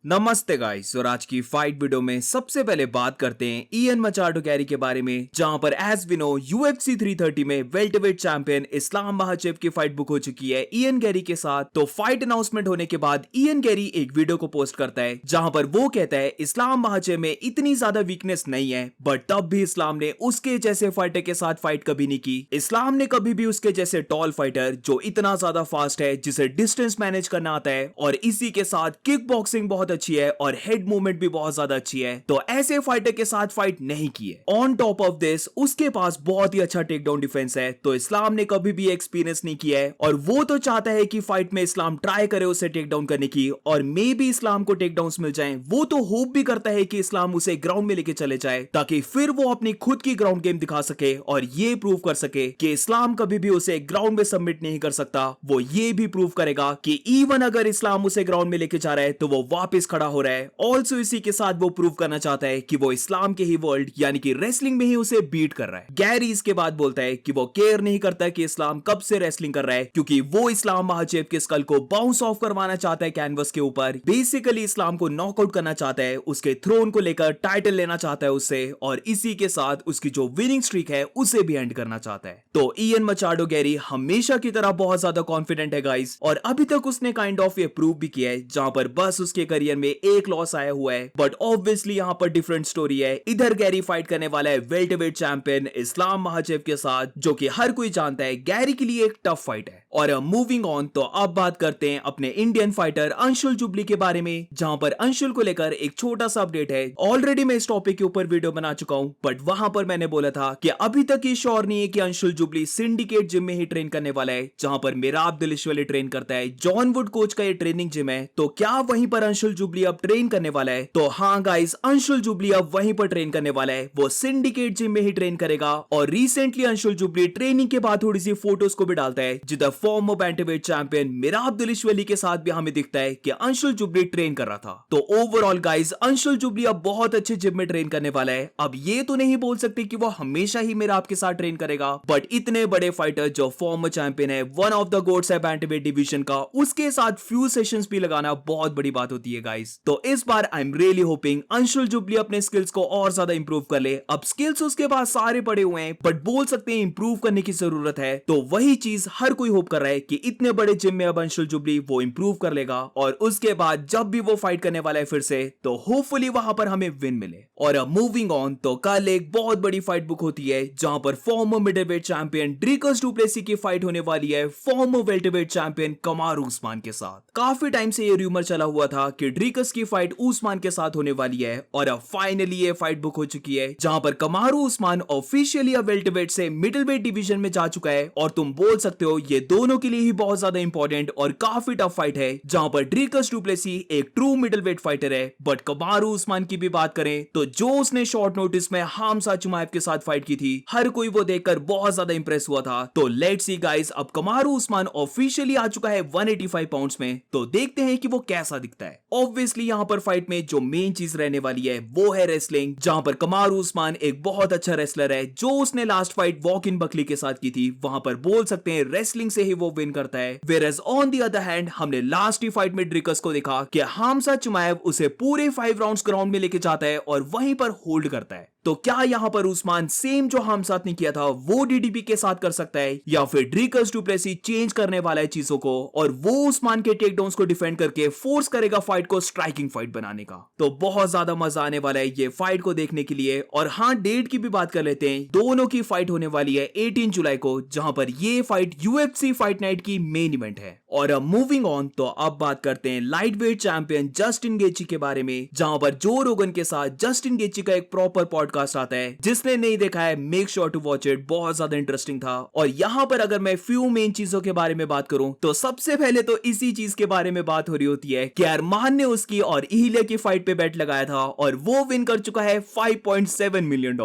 नमस्ते गाइस। और आज की फाइट वीडियो में सबसे पहले बात करते हैं इयन मचाडो कैरी के बारे में, जहां पर एज वी नो UFC 330 में वेल्टरवेट चैंपियन इस्लाम महाचेव की फाइट बुक हो चुकी है इयन कैरी के साथ। तो फाइट अनाउंसमेंट होने के बाद इयन कैरी एक वीडियो को पोस्ट करता है जहां पर वो कहता है इस्लाम महाचेव में इतनी ज्यादा वीकनेस नहीं है, बट तब भी इस्लाम ने उसके जैसे फाइटर के साथ फाइट कभी नहीं की। इस्लाम ने कभी भी उसके जैसे टॉल फाइटर जो इतना ज्यादा फास्ट है, जिसे डिस्टेंस मैनेज करना आता है और इसी के साथ किक बॉक्सिंग बहुत अच्छी है और हेड मूवमेंट भी बहुत ज्यादा अच्छी है, तो ऐसे फाइटर के साथ फाइट नहीं की है। ऑन टॉप ऑफ दिस उसके पास बहुत ही अच्छा टेक डाउन डिफेंस है, तो इस्लाम ने कभी भी एक्सपीरियंस नहीं किया है और वो तो चाहता है कि फाइट में इस्लाम ट्राई करे उसे टेक डाउन करने की और मे भी इस्लाम को टेक डाउन मिल जाए। वो तो होप भी करता है कि इस्लाम उसे ग्राउंड में लेके चले जाए ताकि फिर वो अपनी खुद की ग्राउंड गेम दिखा सके और ये प्रूव कर सके कि इस्लाम कभी भी उसे ग्राउंड में सबमिट नहीं कर सकता। वो ये भी प्रूव करेगा कि इवन अगर इस्लाम उसे ग्राउंड में लेके जा रहा है तो वो वापस खड़ा हो रहा है। ऑल्सो इसी के साथ वो प्रूव करना चाहता है कि वो इस्लाम के ही वर्ल्ड यानी कि रेसलिंग में ही उसे बीट कर रहा है। गैरी इसके बाद बोलता है कि वो केयर नहीं करता कि इस्लाम कब से रेसलिंग कर रहा है, क्योंकि वो इस्लाम महाचेव के स्कल को बाउंस ऑफ करवाना चाहता है कैनवस के ऊपर। बेसिकली इस्लाम को नॉकआउट करना चाहता है, उसके थ्रोन को लेकर टाइटल लेना चाहता है उससे, और इसी के साथ उसकी जो विनिंग स्ट्रीक है उसे भी एंड करना चाहता है। तो इयन मचाडो गैरी हमेशा की तरह बहुत ज्यादा कॉन्फिडेंट है गाइस, और अभी तक उसने काइंड ऑफ ये प्रूव भी किया है, जहां पर बस उसके करियर में एक लॉस आया हुआ है, बट ऑब्वियसली यहां पर डिफरेंट स्टोरी है। इधर गैरी फाइट करने वाला है वेल्टरवेट चैंपियन इस्लाम महाचेव के साथ, जो कि हर कोई जानता है गैरी के लिए एक टफ फाइट है। और मूविंग ऑन, तो अब बात करते हैं अपने इंडियन फाइटर अंशुल जुबली के बारे में, जहां पर अंशुल को लेकर एक छोटा सा अपडेट है। ऑलरेडी मैं इस टॉपिक के ऊपर वीडियो बना चुका हूं, बट वहां पर मैंने बोला था कि अभी तक ये श्योर नहीं है कि अंशुल जुबली सिंडिकेट जिम में ही ट्रेन करने वाला है, जहां पर मिराब दिलिशवली ट्रेन करता है। जॉन वुड कोच का ये ट्रेनिंग जिम है, तो क्या वहीं पर अंशुल जुबली अब ट्रेन करने वाला है? तो हाँ गाइस, अंशुल जुबली अब वहीं पर ट्रेन करने वाला है। वो सिंडिकेट जिम में ही ट्रेन करेगा। और रिसेंटली अंशुल जुबली ट्रेनिंग के बाद थोड़ी सी फोटोज को भी डालता है, जिधर फॉर्मर बैंटरवेट चैंपियन मिराब दिलिशवली के साथ भी हमें दिखता है कि अंशुल जुबली ट्रेन कर रहा था। तो ओवरऑल गाइस, अंशुल जुबली अब बहुत अच्छे जिम में ट्रेन करने वाला है। अब ये तो नहीं बोल सकते कि वो हमेशा ही मिराब के साथ ट्रेन करेगा, बट इतने बड़े फाइटर जो फॉर्मर चैंपियन है, वन ऑफ द गोट्स है बैंटरवेट डिवीजन का, उसके साथ फ्यू सेशंस भी लगाना बहुत बड़ी बात होती है गाइस। तो इस बार I am really hoping Anshul Jubli अपने स्किल्स को और ज्यादा इंप्रूव कर ले। अब स्किल्स उसके पास सारे पड़े हुए हैं, बट बोल सकते हैं इंप्रूव करने की जरूरत है। तो वही चीज हर कोई होप कर रहा है कि इतने बड़े जिम में अब अंशुल जुबली वो इंप्रूव कर लेगा, और उसके बाद जब भी वो फाइट करने वाला है फिर से, तो होपफुली वहां पर हमें विन मिले। और अब मूविंग ऑन, तो कल एक बहुत बड़ी फाइट बुक होती है, जहां पर former middleweight champion Dricus du Plessis की फाइट होने वाली है former welterweight champion Kamaru Usman के साथ। काफी टाइम से ये रूमर चला हुआ था कि ड्रीकस की फाइट उस्मान के साथ होने वाली है, और अब फाइनली ये फाइट बुक हो चुकी है, जहां पर कमारू उस्मान ऑफिशियली अब वेल्टरवेट से मिडलवेट डिवीजन में जा चुका है। और तुम बोल सकते हो ये दोनों के लिए ही बहुत ज्यादा इंपॉर्टेंट और काफी टफ फाइट है, जहां पर ड्रीकस डू प्लेसी एक ट्रू मिडलवेट फाइटर है, बट कमारू उस्मान की भी बात करें तो जो उसने शॉर्ट नोटिस में हामजा चिमाएव के साथ फाइट की थी, हर कोई वो देखकर बहुत ज्यादा इंप्रेस हुआ था। तो लेट्स सी गाइस, अब कमारू उस्मान ऑफिशियली आ चुका है 185 पाउंड्स में, तो देखते हैं कि वो कैसा दिखता है। ऑब्वियसली यहां पर फाइट में जो मेन चीज रहने वाली है वो है रेसलिंग, जहां पर कमारू उस्मान एक बहुत अच्छा रेसलर है। जो उसने last fight walk in Buckley के साथ की थी, वहां पर बोल सकते हैं रेसलिंग से ही वो विन करता है। Whereas on the other hand, हमने लास्ट ही फाइट में ड्रिकस को देखा कि हामजा चिमाएव उसे पूरे 5 राउंड्स ग्राउंड में लेके जाता है और वहीं पर होल्ड करता है। तो क्या यहां पर उस्मान सेम जो हम साथ ने किया था वो डीडीपी के साथ कर सकता है, या फिर ड्रीकस डू प्लेसी चेंज करने वाला है चीजों को और वो उस्मान के टेकडाउन्स को डिफेंड करके फोर्स करेगा फाइट को स्ट्राइकिंग फाइट बनाने का? तो बहुत ज्यादा मजा आने वाला है ये फाइट को देखने के लिए। और हाँ, डेट की भी बात कर लेते हैं। दोनों की फाइट होने वाली है 18 जुलाई को, जहां पर ये फाइट UFC फाइट नाइट की मेन इवेंट है। और अब मूविंग ऑन, तो अब बात करते हैं लाइट वेट चैंपियन जस्टिन गेची के बारे में, जहां पर जो रोगन के साथ जस्टिन गेची का एक प्रॉपर पॉडकास्ट आता है। जिसने नहीं देखा है, make sure to watch it, बहुत ज्यादा इंटरेस्टिंग था। और यहां पर अगर मैं फ्यू मेन चीजों के बारे में बात करूं, तो सबसे पहले तो इसी चीज के बारे में बात हो रही होती है कि अरमान ने उसकी और इहिलिया की फाइट पे बेट लगाया था और वो विन कर चुका है $5.7 मिलियन।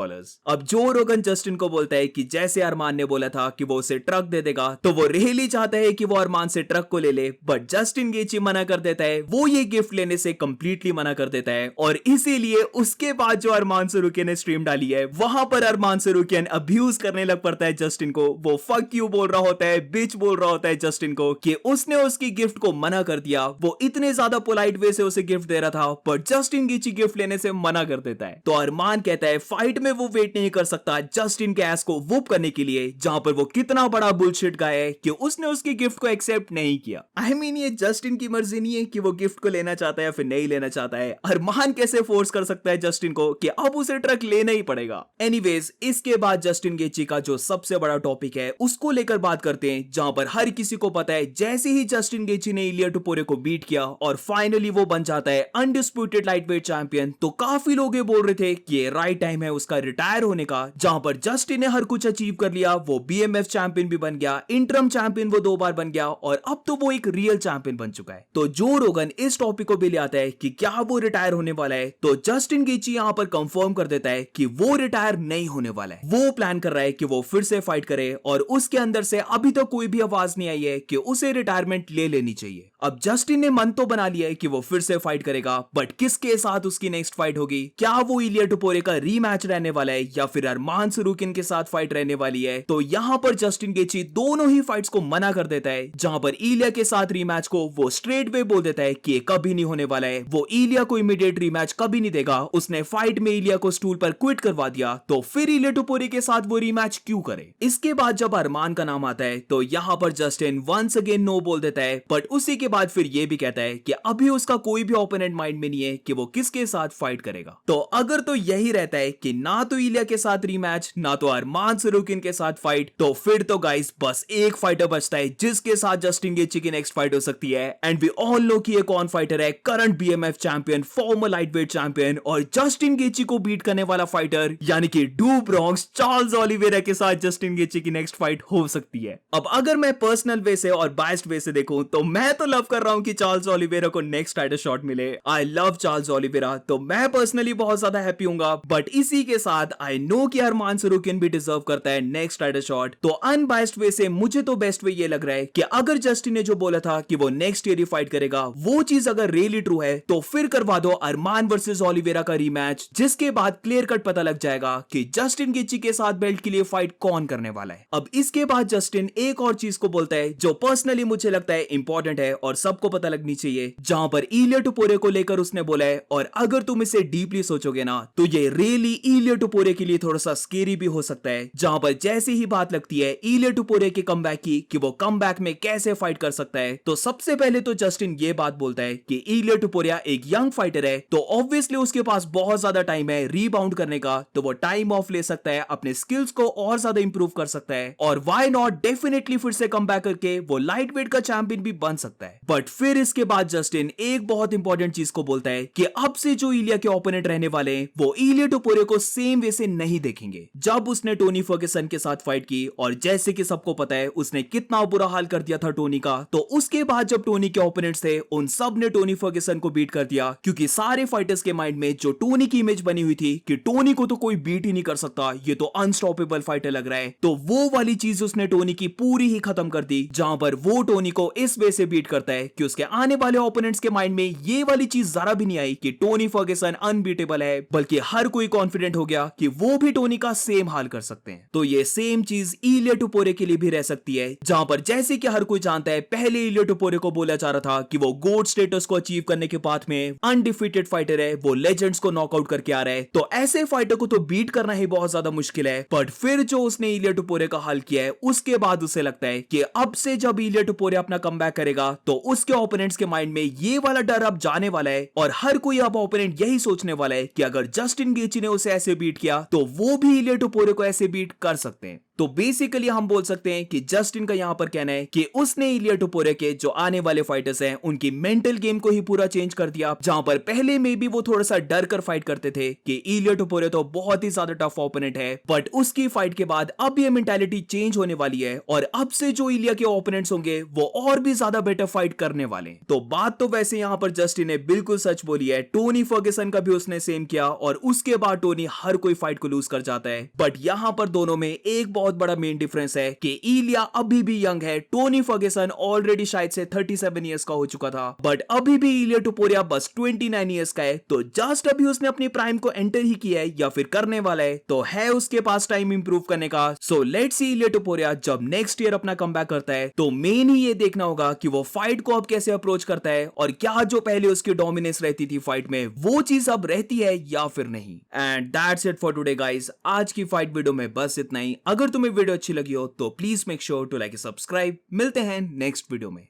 अब जो रोगन जस्टिन को बोलता है कि जैसे अरमान ने बोला था कि वो उसे ट्रक दे देगा, तो वो रियली चाहता है कि वो अरमान से ट्रक को ले ले, बट जस्टिन गेची मना कर देता है। वो ये गिफ्ट लेने से कंप्लीटली मना कर देता है और इसीलिए उसके बाद जो अरमान सरूकियन ने स्ट्रीम डाली है वहां पर अरमान सरूकियन अब्यूज करने लग पड़ता है जस्टिन को। वो फक यू बोल रहा होता है, बिच बोल रहा होता है जस्टिन को कि उसने उसकी गिफ्ट को मना कर दिया। वो इतने ज्यादा पोलाइट वे से उसे गिफ्ट दे रहा था पर जस्टिन गेची गिफ्ट लेने से मना कर देता है। तो अरमान कहता है फाइट में वो वेट नहीं कर सकता जस्टिन के एस को वुप करने के लिए, जहां पर वो कितना बड़ा बुलशिट गाय है कि उसने उसकी गिफ्ट को एक्सेप्ट नहीं किया। आई मीन ये जस्टिन की मर्जी नहीं है कि वो गिफ्ट को लेना चाहता है या फिर नहीं लेना चाहता है। अरमान कैसे फोर्स कर सकता है जस्टिन को कि अब उसे ट्रक लेना ही पड़ेगा। एनीवेज इसके बाद जस्टिन गेची का जो सबसे बड़ा टॉपिक है उसको लेकर बात करते हैं, जहां पर हर किसी को पता है जैसे ही जस्टिन गेची ने इलिया टुपुरे को बीट किया और फाइनली वो बन जाता है अनडिस्प्यूटेड लाइटवेट चैंपियन, तो काफी लोग ये बोल रहे थे कि ये राइट टाइम है उसका रिटायर होने का। जहां पर जस्टिन ने हर कुछ अचीव कर लिया, वो बीएमएफ चैंपियन भी बन गया, इंटरम चैंपियन वो 2 बार बन गया और अब तो वो एक रियल चैंपियन बन चुका है। तो जो रोगन इस टॉपिक को भी ले आता है कि क्या वो रिटायर होने वाला है, तो जस्टिन गेची यहां पर कंफर्म कर देता है कि वो रिटायर नहीं होने वाला है। वो प्लान कर रहा है कि वो फिर से फाइट करे और उसके अंदर से अभी तक कोई भी आवाज नहीं आई है कि उसे रिटायरमेंट ले लेनी चाहिए। अब जस्टिन ने मन तो बना लिया है कि वो फिर से फाइट करेगा, बट किसके साथ उसकी नेक्स्ट फाइट होगी? क्या वो इलिया टुपुरे का रीमैच रहने वाला है या फिर अरमान सरूकियन के साथ फाइट रहने वाली है? तो यहाँ पर जस्टिन गेची दोनों ही फाइट्स को मना कर देता है। जहां पर इलिया के साथ रीमैच को वो स्ट्रेट वे बोल देता है कि ये कभी नहीं होने वाला है, वो इलिया को इमीडिएट रीमैच कभी नहीं देगा। उसने फाइट में इलिया को स्टूल पर क्विट करवा दिया, तो फिर इलिया टुपुरे के साथ वो रीमैच क्यों करे? इसके बाद जब अरमान का नाम आता है तो यहाँ पर जस्टिन वंस अगेन नो बोल देता है, बट उसी के बाद फिर ये भी कहता है कि अभी उसका कोई भी ओपोनेंट माइंड में नहीं है कि वो किसके साथ फाइट करेगा। तो अगर तो यही रहता है कि ना तो इलिया के साथ रीमैच ना तो अरमान सरूकियन के साथ फाइट, तो फिर तो गाइस बस एक फाइटर बचता है जिसके साथ जस्टिन गेची की नेक्स्ट फाइट हो सकती है। एंड वी ऑल नो कि ये कौन फाइटर है? Current BMF champion, farmer lightweight champion और जस्टिन गेची को बीट करने वाला फाइटर, यानी कि ड्रू ब्रॉन्क्स चार्ल्स ओलिवेरा के साथ जस्टिन गेची की नेक्स्ट फाइट हो सकती है। अब अगर मैं पर्सनल वे से और बायस्ड वे से देखूं तो मैं तो लव कर रहा हूं कि चार्ल्स ओलिवेरा को नेक्स्ट टाइटल शॉट मिले। आई लव चार्ल्स ओलिवेरा, तो मैं पर्सनली बहुत ज्यादा हैप्पी हूंगा। बट इसी के साथ आई नो कि अरमान सरूकियन भी डिजर्व करता है नेक्स्ट टाइटल शॉट। तो अनबायस्ड वे से मुझे तो बेस्ट वे ये लग रहा है कि अगर जस्टिन ने जो बोला था कि वो नेक्स्ट ईयर ही फाइट करेगा, वो चीज अगर रियली ट्रू है तो फिर करवा दो अरमान वर्सेस ओलिवेरा का रीमैच, जिसके बाद क्लियर कट पता लग जाएगा कि जस्टिन गेची के साथ बेल्ट के लिए फाइट कौन करने वाला है। अब इसके बाद जस्टिन एक और चीज को बोलता है जो पर्सनली मुझे लगता है इंपॉर्टेंट है और सबको पता लगनी चाहिए, जहां पर इलिया टुपुरे को लेकर उसने बोला है, और अगर तुम इसे डीपली सोचोगे ना तो ये रियली इलिया टुपुरे के लिए थोड़ा सा स्केरी भी हो सकता है। जहां पर जैसे ही बात लगती है इलिया टुपुरे के कमबैक की कि वो कमबैक में कैसे फाइट कर सकता है, तो सबसे पहले तो जस्टिन ये बात बोलता है कि इलिया टुपुरे एक यंग फाइटर है, तो ऑब्वियसली उसके पास बहुत ज्यादा टाइम है रीबाउंड करने का, तो वो टाइम ऑफ ले सकता है, अपने स्किल्स को और ज्यादा इंप्रूव कर सकता है और व्हाई नॉट डेफिनेटली फिर से कमबैक करके वो लाइट वेट का चैंपियन भी बन सकता है। बट फिर इसके बाद जस्टिन एक बहुत इंपॉर्टेंट चीज को बोलता है कि अब से जो इलिया के ओपोनेंट रहने वाले हैं वो इलिया टुपुरे को सेम वे से नहीं देखेंगे। जब उसने टोनी फर्ग्यूसन के साथ फाइट की और जैसे कि सबको पता है उसने कितना बुरा हाल कर दिया था टोनी का, तो उसके बाद जब टोनी के ओपोनेंट्स थे उन सब ने टोनी फर्ग्यूसन को बीट कर दिया, क्योंकि सारे फाइटर्स के माइंड में जो टोनी की इमेज बनी हुई थी कि टोनी को तो कोई बीट ही नहीं कर सकता, ये तो अनस्टॉपेबल फाइटर लग रहा है, तो वो वाली चीज उसने टोनी की पूरी ही खत्म कर दी। जहां पर वो टोनी को इस वे से बीट करता है कि उसके आने वाले ओपोनेंट्स के माइंड में ये वाली चीज जरा भी नहीं आई कि टोनी फर्ग्यूसन अनबीटेबल है, बल्कि हर कोई कॉन्फिडेंट हो गया कि वो भी टोनी का सेम हाल कर सकते हैं। तो ये सेम चीज इलिया टुपुरे के लिए भी रह सकती है, जहां पर जैसे कि हर कोई जानता है पहले इलिया टुपुरे को बोला जा रहा था कि वो गोट स्टेटस को अचीव करने के पाथ में अनडिफीटेड फाइटर है, वो लेजेंड्स को नॉकआउट करके आ रहा है, तो ऐसे फाइटर को तो बीट करना ही बहुत ज्यादा मुश्किल है। बट फिर जो उसने इलिया टुपुरे का हाल किया है उसके बाद उसे लगता है कि अब से जब इलिया टुपुरे अपना कमबैक करेगा तो उसके ओपोनेंट्स के माइंड में ये वाला डर अब जाने वाला है और हर कोई अब ओपोनेंट यही सोचने वाला है कि अगर जस्टिन गेची ने उसे ऐसे बीट किया तो वो भी इलिया टुपुरे को ऐसे बीट कर सकते हैं। तो बेसिकली हम बोल सकते हैं कि जस्टिन का यहां पर कहना है कि उसने इलिया टुपुरे के जो आने वाले फाइटर्स हैं उनकी मेंटल गेम को ही पूरा चेंज कर दिया। जहां पर पहले में भी वो थोड़ा सा डर कर फाइट करते थे कि इलिया टुपुरे तो बहुत ही ज्यादा टफ ओपोनेंट है, बट उसकी फाइट के बाद अब ये मेंटालिटी चेंज होने वाली है और अब से जो इलिया के ओपोनेंट्स होंगे वो और भी ज्यादा बेटर फाइट करने वाले। तो बात तो वैसे यहां पर जस्टिन ने बिल्कुल सच बोली है, टोनी फर्ग्यूसन का भी उसने सेम किया और उसके बाद टोनी हर कोई फाइट को लूज कर जाता है। बट यहां पर दोनों में एक बहुत बहुत बड़ा मेन डिफरेंस है कि इलिया अभी भी यंग है। टोनी फर्ग्यूसन ऑलरेडी शायद से 37 इयर्स का हो चुका था, बट अभी भी इलिया टोपुरिया बस 29 इयर्स का है। तो जस्ट अभी उसने अपनी प्राइम को एंटर ही किया है या फिर करने वाला है, तो है उसके पास टाइम इंप्रूव करने का। सो लेट्स सी इलिया टोपुरिया जब नेक्स्ट ईयर अपना कमबैक करता है तो मेन ही ये देखना होगा कि वो फाइट को अब कैसे अप्रोच करता है और क्या जो पहले उसकी डोमिनेंस रहती थी फाइट में वो चीज अब रहती है या फिर नहीं। And that's it for today guys. आज की फाइट वीडियो में बस इतना ही। अगर तुम्हें वीडियो अच्छी लगी हो तो please make sure to like subscribe. मिलते हैं नेक्स्ट वीडियो में।